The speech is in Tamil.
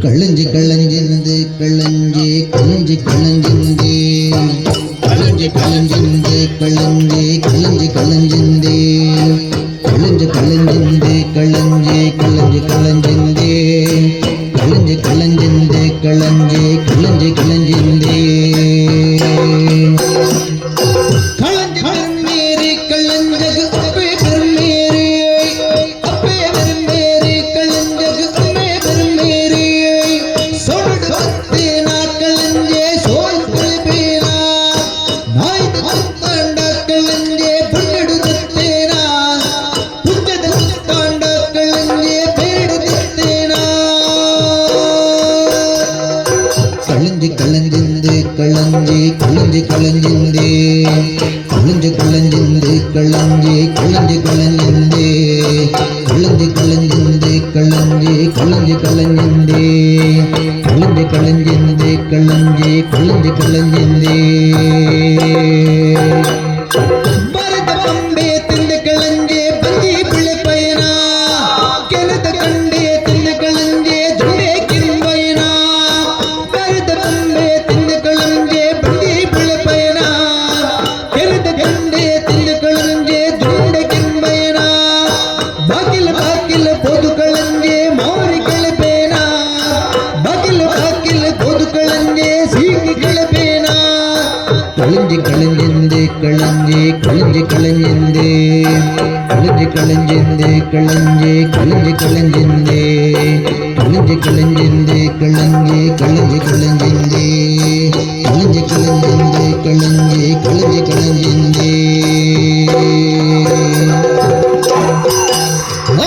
கள்ளஞ்சி கள்ளஞ்சிந்து கள்ளஞ்சி கள்ளஞ்சி கள்ளஞ்சிந்தே கள்ளஞ்சி கள்ளஞ்சிந்து கள்ளஞ்சி கள்ளஞ்சி கள்ளஞ்சிந்தே கள்ளஞ்சி கள்ளஞ்சிந்து கள்ளஞ்சி கள்ளஞ்சி கள்ளஞ்சிந்தே கள்ளஞ்சி கள்ளஞ்சிந்து கள்ளஞ்சி கள்ளஞ்சி கள்ளஞ்சிந்தே கள்ளஞ்சிந்து கள்ளஞ்சி கள்ளஞ்சி கள்ளஞ்சிந்தே கள்ளஞ்சி கள்ளஞ்சிந்து கள்ளஞ்சி கள்ளஞ்சி கள்ளஞ்சிந்தே கள்ளஞ்சி கள்ளஞ்சிந்து கள்ளஞ்சி கள்ளஞ்சி கள்ளஞ்சிந்தே கள்ளஞ்சி கள்ளஞ்சிந்து கள்ளஞ்சி கள்ளஞ்சி கள்ளஞ்சிந்தே கள்ளஞ்சி கள்ளஞ்சிந்து கள்ளஞ்சி கள்ளஞ்சி கள்ளஞ்சிந்தே கள்ளஞ்சி கள்ளஞ்சிந்து கள்ளஞ்சி கள்ளஞ்சி கள்ளஞ்சிந்தே கள்ளஞ்சி கள்ளஞ்சிந்து கள்ளஞ்சி கள்ளஞ்சி கள்ளஞ்சிந்தே கள்ளஞ்சி கள்ளஞ்சிந்து கள்ளஞ்சி கள்ளஞ்சி கள்ளஞ்சிந்தே